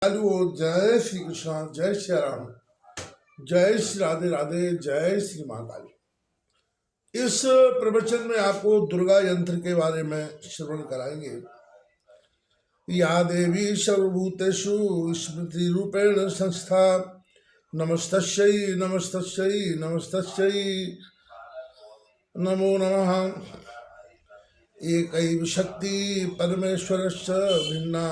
Hello, जय श्री कृष्ण, जय श्री राम, जय श्री राधे राधे, जय श्री महाकाली। इस प्रवचन में आपको दुर्गा यंत्र के बारे में श्रवण कराएंगे। या देवी सर्वभूतेषु स्मृति रूपेण संस्था नमस्तस्यै नमस्तस्यै नमस्तस्यै नमो नमः। एकैव शक्ति परमेश्वरस्य भिन्ना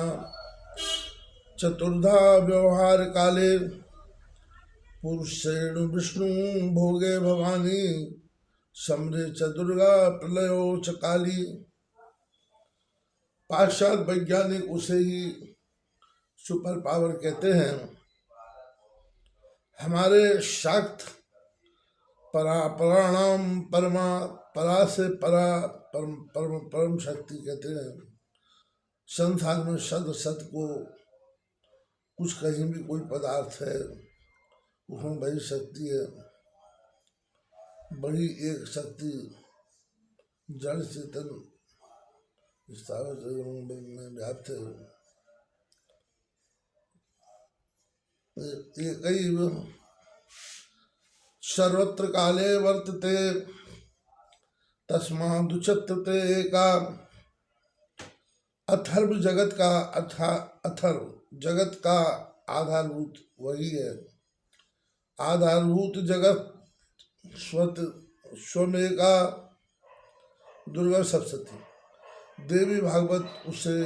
चतुर्धा व्यवहार काले पुरुषेण विष्णु भोगे भवानी समरे च दुर्गा प्रलयो च काली। पाश्चात्य वैज्ञानिक उसे ही सुपर पावर कहते हैं। हमारे शाक्त पराणाम परमा परा से परा परम परम परम शक्ति कहते हैं। संसार में सद सत को कुछ कहीं भी कोई पदार्थ है उसमें बड़ी शक्ति है। बड़ी एक शक्ति जड़ चेतन में व्याप्त है। एकैव सर्वत्र काले वर्तते तस्मादुच्यते एका। अथर्व जगत का अथर्व जगत का आधारभूत वही है। आधारभूत जगत स्वमेका दुर्गा सप्तशती। देवी भागवत उसे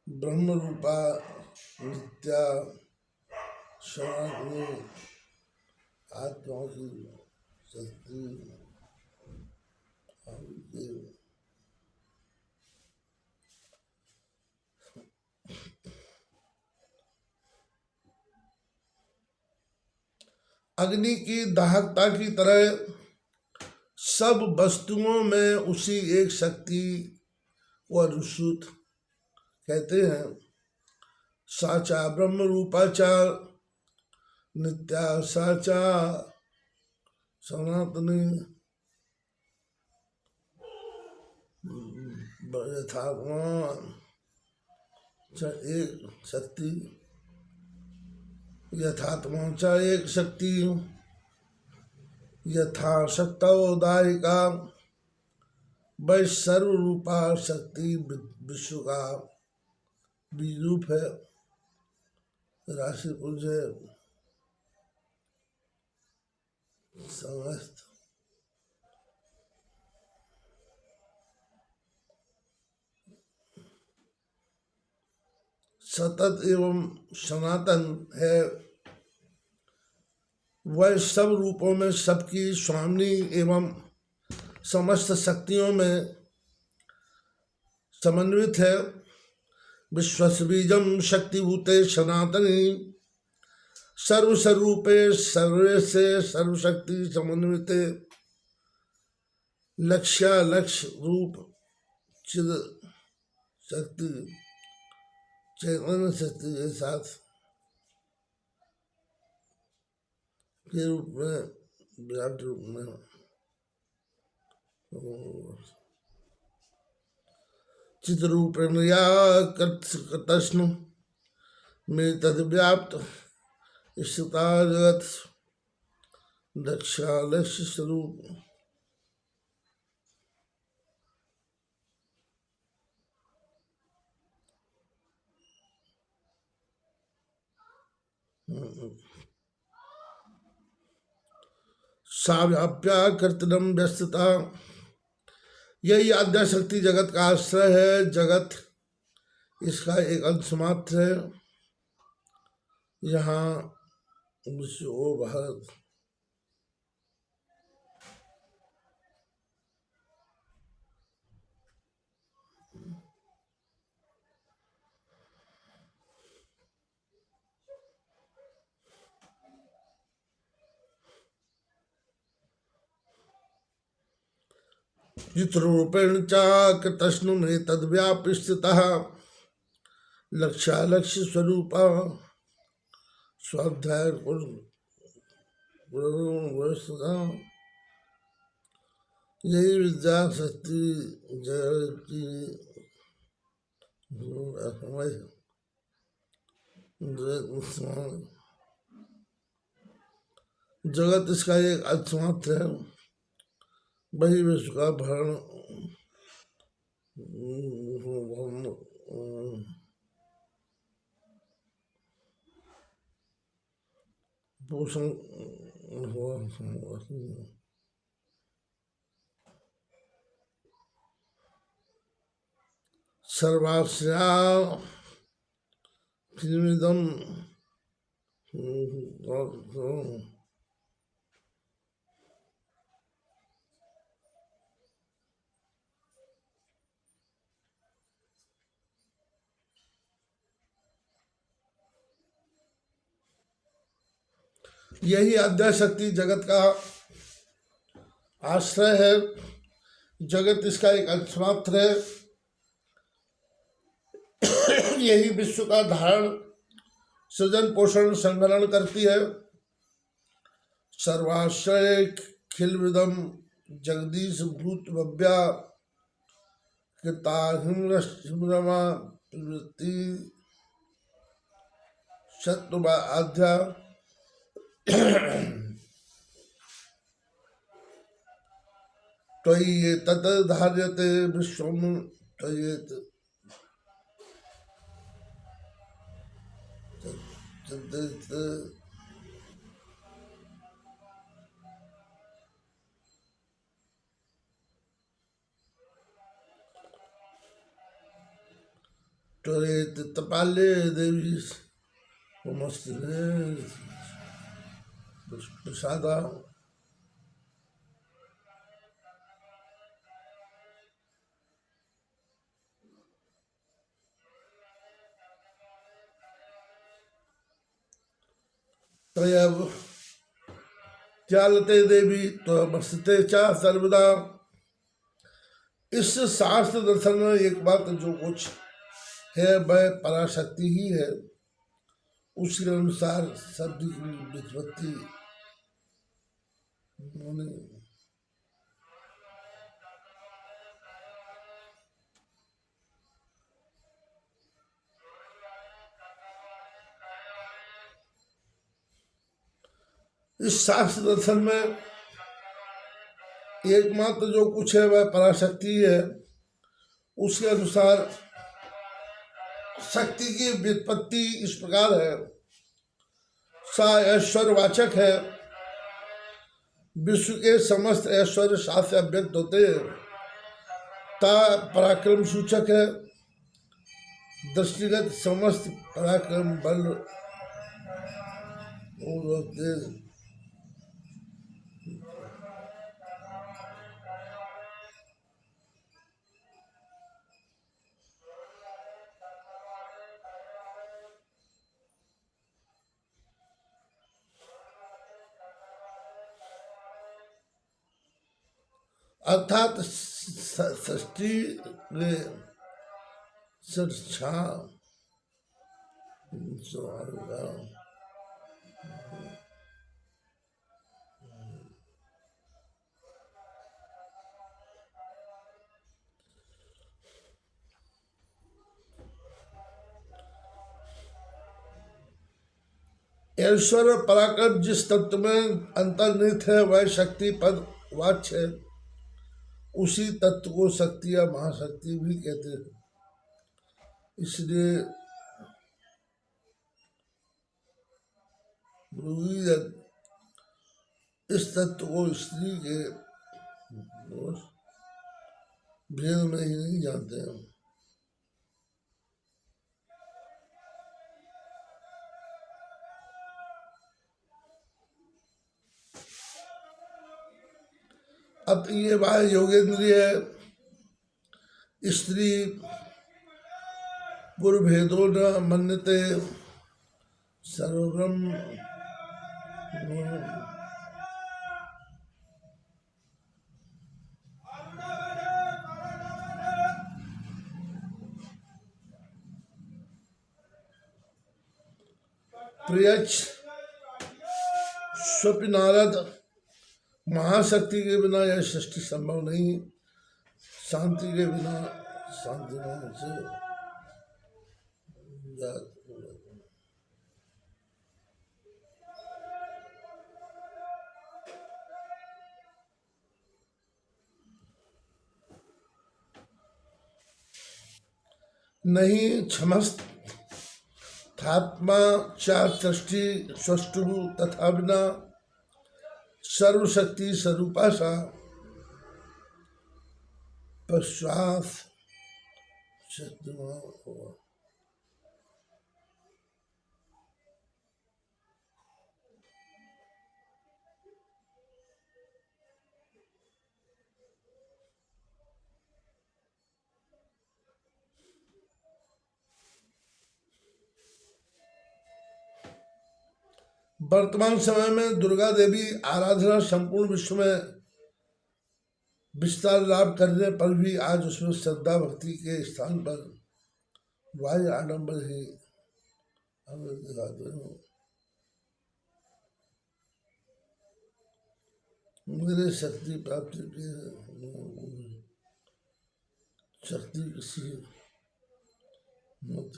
ब्रह्म रूपा नित्या सनातनी आत्माओं की शक्ति अग्नि की दाहकता की तरह सब वस्तुओं में उसी एक शक्ति को अनुसूत कहते हैं। साचा ब्रह्म रूपाचा नित्या साचा सनातनी यथात्मा एक शक्ति यथात्मा च एक शक्ति यथा शक्तोदायिका। वह सर्व रूपा शक्ति विश्व का बीज रूप है, राशि पुंज है। समस्त सतत एवं सनातन है। वह सब रूपों में सबकी स्वामिनी एवं समस्त शक्तियों में समन्वित है। विश्वस्बीजम शक्तिभूते सनातनी सर्वस्वरूपे सर्वे से सर्वशक्ति समन्विते लक्ष्य रूप चिद शक्ति चैतन्य शक्ति के साथ के रूप में विराट रूप में चित्ररूपेण या कृतस्नु में तद व्याप्त स्थिता जगत दक्षा लक्ष्य स्वरूप। साव्याप्या कर्तनम व्यस्तता। यही आद्या शक्ति जगत का आश्रय है। जगत इसका एक अंश मात्र है। यहाँ विश्व भारत चित्ररूपेण च कृतस्नु में तद्व्याप स्थितः लक्ष्य स्वरूप स्वाध्याय यही विद्या शक्ति जय की जगत इसका एक अंश मात्र है, वही विश्व का भरण पोषण सर्वास्या फिल्मिदम यही अध्याशक्ति जगत का आश्रय है, जगत इसका एक अंश मात्र है, यही विश्व का धारण सृजन पोषण संग्रहण करती है। सर्वाश्रय खिलविदम जगदीश भूत भव्या कृताहिम्रमा प्रवृत्ति शत्रुवा आध्या त्वयि तत् धार्यते विश्वम त्वयि त्वरित तपाले देवी प्रसादा तयव त्यालते देवी तो बसते चा सर्वदा। इस शास्त्र दर्शन में एक बात जो कुछ है वह पराशक्ति ही है, उसके अनुसार शब्द की व्युत्पत्ति इस शास्त्र दर्शन में एकमात्र जो कुछ है वह पराशक्ति है, उसके अनुसार शक्ति की व्युत्पत्ति इस प्रकार है। सा ऐश्वर्यवाचक है, विश्व के समस्त ऐश्वर्य शास्त्र अव्यक्त होते हैं। ता पराक्रम सूचक है, दृष्टिगत समस्त पराक्रम बल अर्थात षष्ठी ऐश्वर्य और पराक्रम जिस तत्व में अंतर्निहित है वह शक्ति पद वाच्य है, उसी तत्व को शक्ति या महाशक्ति भी कहते हैं। इसलिए इस तत्व को स्त्री के भेद में ही नहीं जानते हैं। अब ये बात योगेंद्रिय स्त्री पुरभेदो न मन्यते सर्वब्रह्म प्रियच स्वप्न नारद महाशक्ति के बिना यह सृष्टि संभव नहीं, शांति के बिना शांति से नहीं क्षमस्तात्मा चाष्टि स्वष्टु तथा बिना सर्वशक्ति स्वरूपा सा पश्चात शक्तिमान हुआ। वर्तमान समय में दुर्गा देवी आराधना संपूर्ण विश्व में विस्तार लाभ करने पर भी आज उसमें श्रद्धा भक्ति के स्थान पर बाह्य आडंबर ही हमें दिखाते हैं। मेरे शक्ति प्राप्ति के शक्ति किसी मत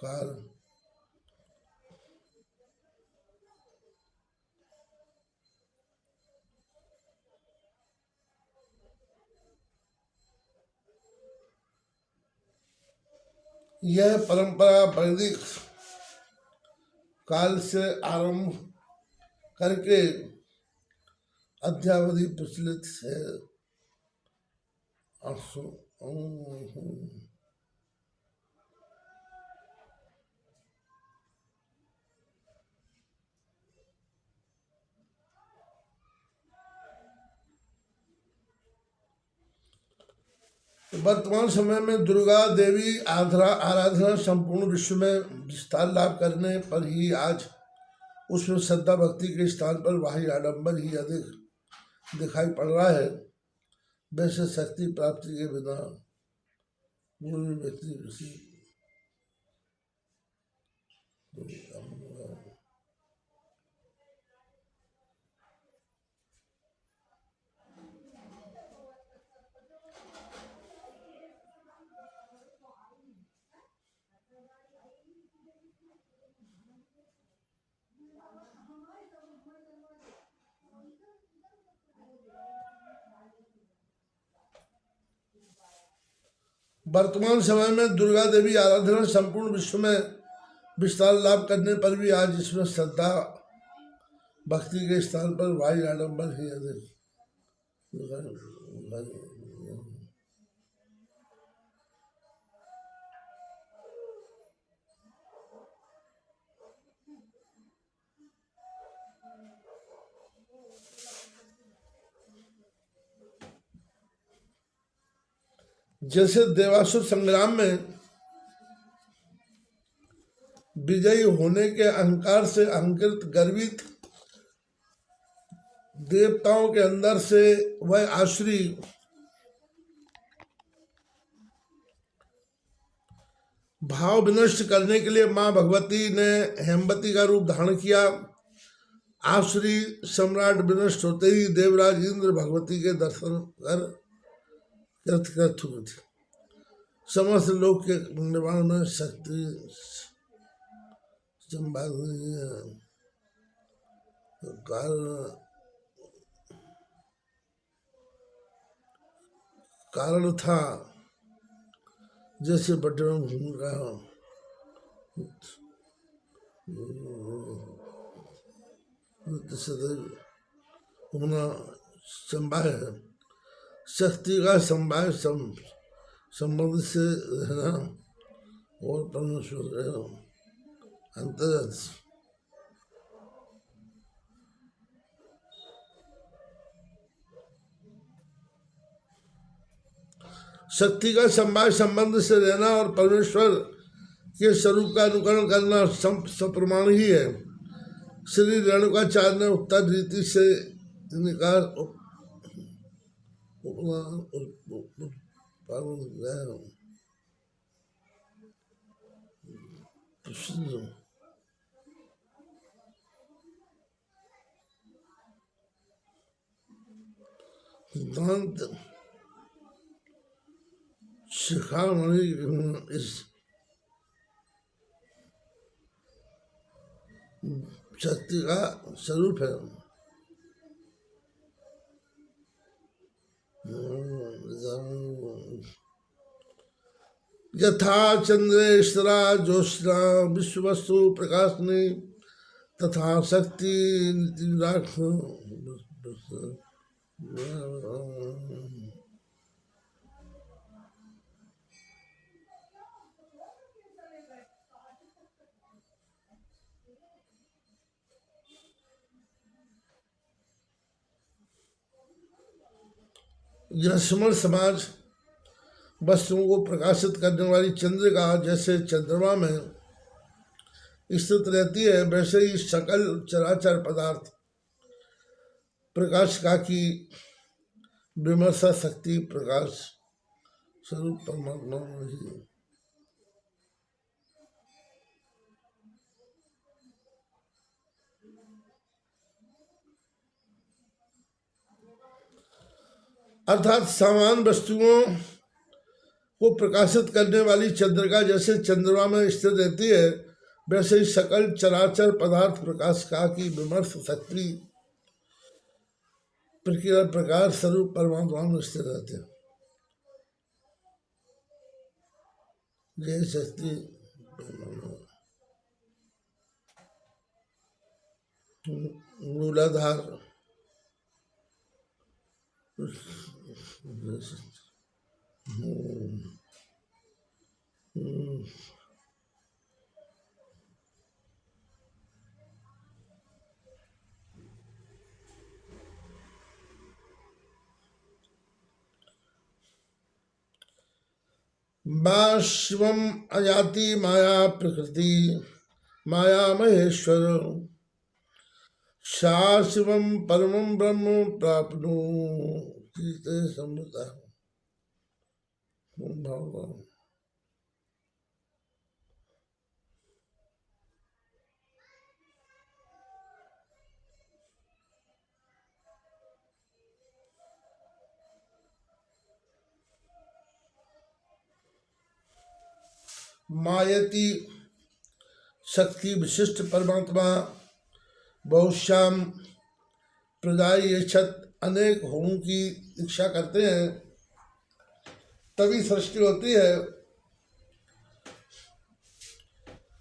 कारण यह परंपरा वैदिक काल से आरंभ करके अद्यावधि प्रचलित है। वर्तमान समय में दुर्गा देवी आराधना संपूर्ण विश्व में विस्तार लाभ करने पर ही आज उसमें श्रद्धा भक्ति के स्थान पर बाह्य आडंबर ही अधिक दिखाई पड़ रहा है। वैसे शक्ति प्राप्ति के बिना कोई व्यक्ति किसी वर्तमान समय में दुर्गा देवी आराधना संपूर्ण विश्व में विस्तार लाभ करने पर भी आज इसमें श्रद्धा भक्ति के स्थान पर बाह्य आडंबर ही अधिक। जैसे देवासुर संग्राम में विजयी होने के अहंकार से अहंकृत गर्वित देवताओं के अंदर से वह आश्री भाव विनष्ट करने के लिए मां भगवती ने हेमवती का रूप धारण किया। आश्री सम्राट विनष्ट होते ही देवराज इंद्र भगवती के दर्शन कर कृत हुए थे। समस्त लोक के निर्माण में शक्ति कारण था। जैसे बटन घूम रहा होना संभव है। शक्ति का संबंध से रहना और परमेश्वर अंतर्गत शक्ति का संबंध से रहना और परमेश्वर के स्वरूप का अनुकरण करना सप्रमाण ही है। श्री रेणुकाचार्य ने उत्तर रीति से निकाल सिद्धांत शिखामणि इस शक्ति का स्वरूप है। यथा चंद्रेश्वरा ज्योत्स्ना विश्ववस्तु प्रकाशने तथा शक्ति नितिराख। यह समर समाज वस्तुओं को प्रकाशित करने वाली चंद्रिका जैसे चंद्रमा में स्थित रहती है, वैसे ही सकल चराचर पदार्थ प्रकाशिका की विमर्शा शक्ति प्रकाश स्वरूप परमात्मा में ही। अर्थात समान वस्तुओं को प्रकाशित करने वाली चंद्रिका जैसे चंद्रमा में स्थित रहती है, वैसे ही सकल चराचर पदार्थ प्रकाशिका की विमर्श शक्ति प्रक्रिया प्रकाश स्वरूप परमात्मा में स्थित रहते हैं। यह शक्ति मूलाधार मा शिवम अजाति माया प्रकृति माया महेश्वर सा शिवम परमं ब्रह्म प्राप्नु समृता। मायति शक्ति विशिष्ट परमात्मा बहुश्याम प्रदाय छत अनेक होमों की इच्छा करते हैं, तभी सृष्टि होती है।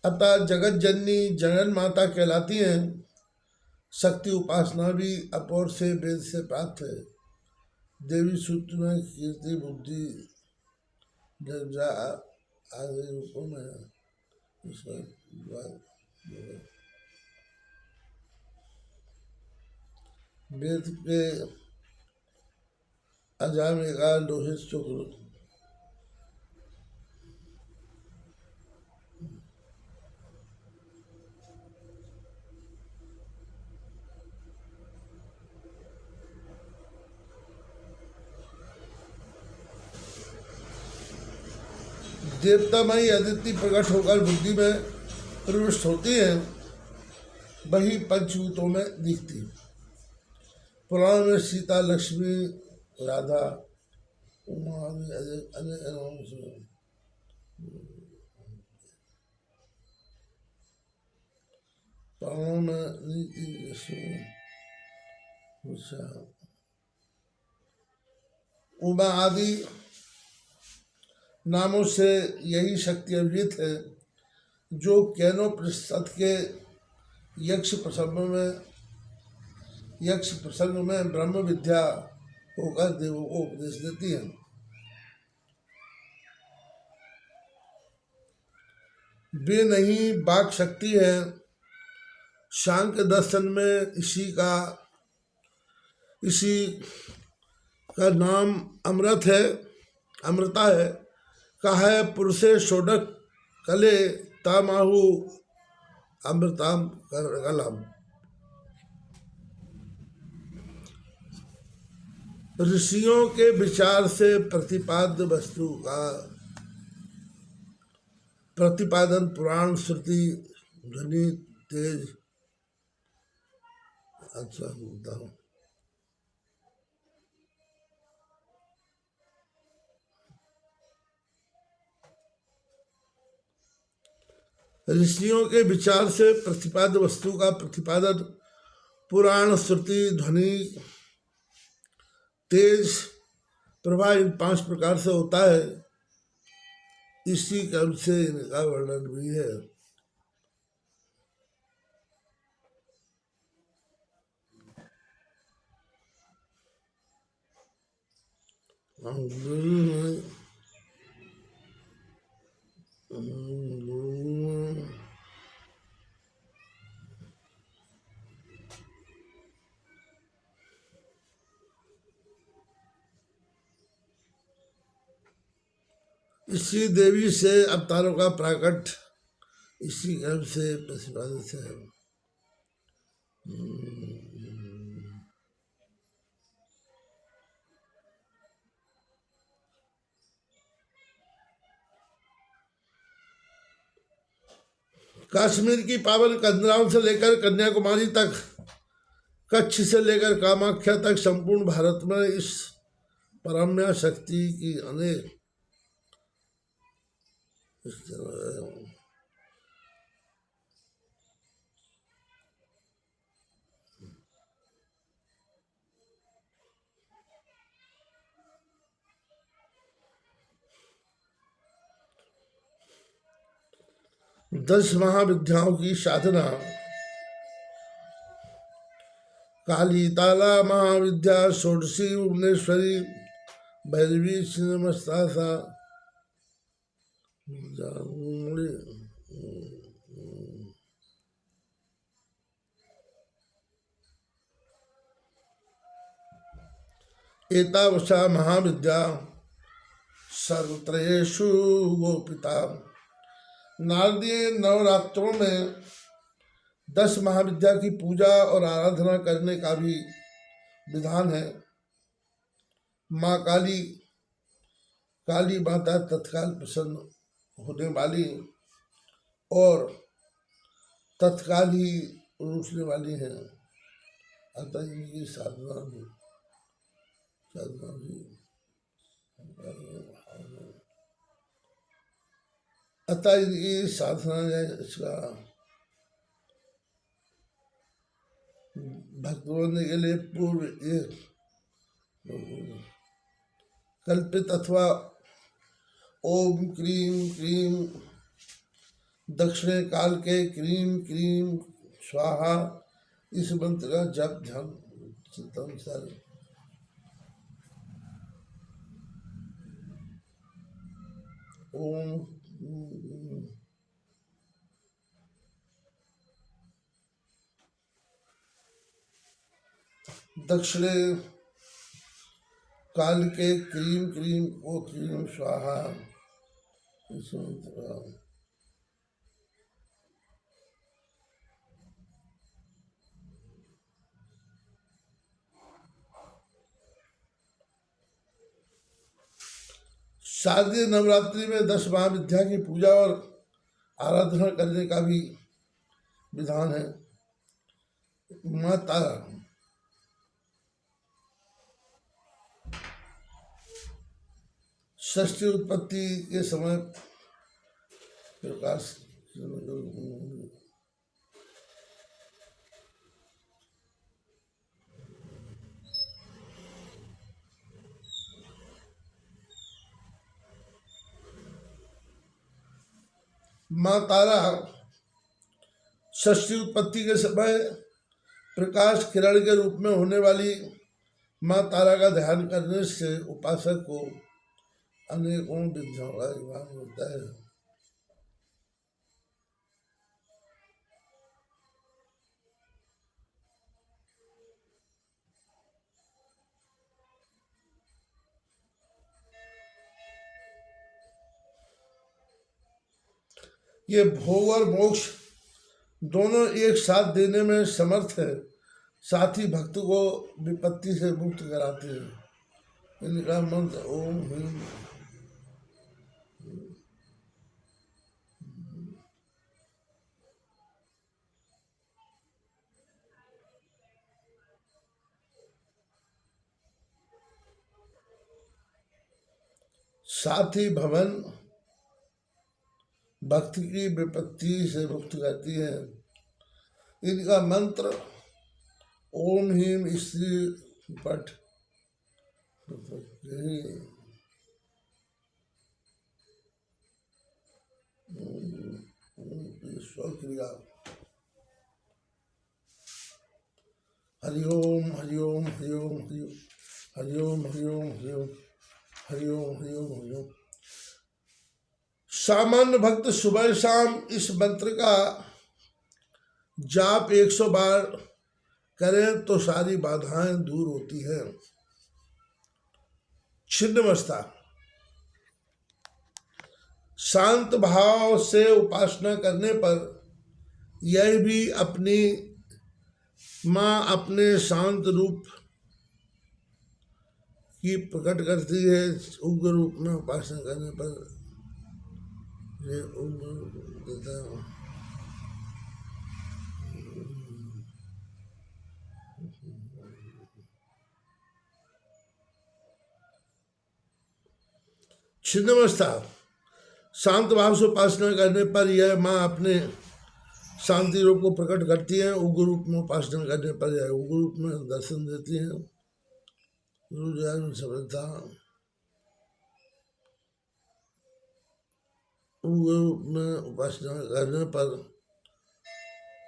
अतः जगत जननी जनन माता कहलाती हैं। शक्ति उपासना भी अपोर से वेद से प्राप्त है। देवी सूत्र में कीर्ति बुद्धि जगजा आदि रूपों में वेद के अजामिका लोहित शुक्र देवतामयी अदिति प्रकट होकर बुद्धि में प्रविष्ट होती है, वही पंचभूतों में दिखती है। पुराण में सीता लक्ष्मी राधा उमा अनेक नाम से पुराणों में उमा आदि नामों से यही शक्ति अभिहित है, जो केनोपनिषद के यक्ष प्रसंग में ब्रह्म विद्या होकर देवों को उपदेश देती है। वे नहीं वाक शक्ति है। सांख्य दर्शन में इसी का नाम अमृता है। कहा है पुरुषे षोडक कले तामाहु अमृताम कलम। ऋषियों के विचार से प्रतिपाद्य वस्तु का प्रतिपादन पुराण श्रुति ध्वनि तेज अच्छा होता हूँ। ऋषियों के विचार से प्रतिपाद्य वस्तु का प्रतिपादन पुराण श्रुति ध्वनि तेज प्रभा इन 5 प्रकार से होता है। इसी क्रम से इनका वर्णन भी है। इसी देवी से अवतारों का प्राकट इसी क्रम से प्रतिपादित है। कश्मीर की पावन कंदराओं से लेकर कन्याकुमारी तक, कच्छ से लेकर कामाख्या तक संपूर्ण भारत में इस परम्या शक्ति की अनेक 10 महाविद्याओं की साधना, काली ताला महाविद्या, षोडशी भुवनेश्वरी, भैरवी छिन्नमस्तासा, एतावशा महाविद्या सर्वत्रयेषु गोपिता। नारदीय नवरात्रों में 10 महाविद्या की पूजा और आराधना करने का भी विधान है। माँ काली, काली माता तत्काल प्रसन्न होने वाली और तत्काल ही रूठने वाली है। अतः इनकी साधना भी अतः ये साधना है, इसका भक्त बनने के लिए पूर्व एक कल्पित अथवा ओम क्रीम क्रीम दक्षिणे काल के क्रीम क्रीम स्वाहा इस मंत्र का जप ध्यान चिंतन सर ओम दक्षिणे काल के क्रीम क्रीम ओ क्रीम स्वाहा इस मंत्र का शारदीय नवरात्रि में 10 महाविद्या की पूजा और आराधना करने का भी विधान है। माँ तारा षष्ठी उत्पत्ति के समय प्रकाश माँ तारा षष्ठी उत्पत्ति के समय प्रकाश किरण के रूप में होने वाली माँ तारा का ध्यान करने से उपासक को अनेकों विद्याओं का ज्ञान होता है। ये भोग और मोक्ष दोनों एक साथ देने में समर्थ है, साथ ही भक्त को विपत्ति से मुक्त कराते हैं। इनका मंत्र ओम ह्रीम साथी भवन भक्त की विपत्ति से मुक्त करती है। इनका मंत्र ओम ह्रीम स्त्री पट ईश्वर क्रिया। हरिओम हरिओम हरिओम हरिओम हरिओम हरिओम हरिओम हरिओम हरिओम। सामान्य भक्त सुबह शाम इस मंत्र का जाप 100 बार करें तो सारी बाधाएं दूर होती हैं। छिन्नमस्ता। शांत भाव से उपासना करने पर यह भी अपनी माँ अपने शांत रूप की प्रकट करती है। उग्र रूप में उपासना करने पर ये उग्र देता है। छिन्नमस्ता। शांत भाव से उपासना करने पर यह माँ अपने शांति रूप को प्रकट करती है। उग्र रूप में उपासना करने पर यह उग्र रूप में दर्शन देती है। सफलता। उग्र रूप में उपासना करने पर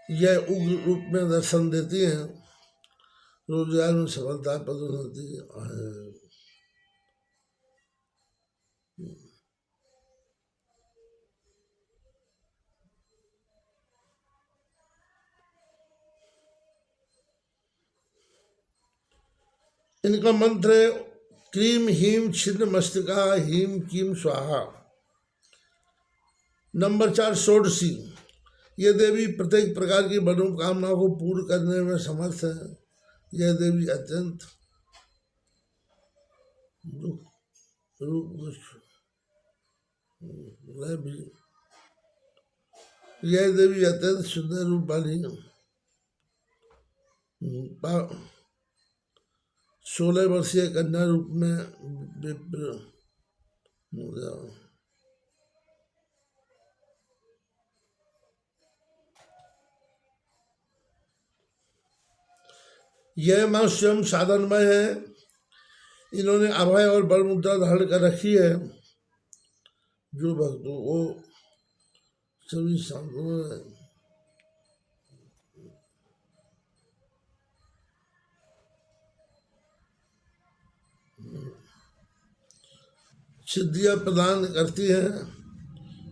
यह उग्र रूप में दर्शन देती है। रोजगार में सफलता प्रदान होती है। इनका मंत्र है क्रीम हीम छिन्न मस्तिका हीम कीम स्वाहा। नंबर 4 षोडशी। यह देवी प्रत्येक प्रकार की मनोकामना को पूर्ण करने में समर्थ है। यह देवी अत्यंत यह देवी अत्यंत सुंदर रूप वाली 16 वर्षीय कन्या रूप में विप्र। यह माँ स्वयं साधनमय है। इन्होंने अभय और बल मुद्रा धारण कर रखी है। जो भक्तों को सभी शांत सिद्धियां प्रदान करती हैं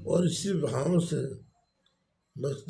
और इसी भाव से भक्त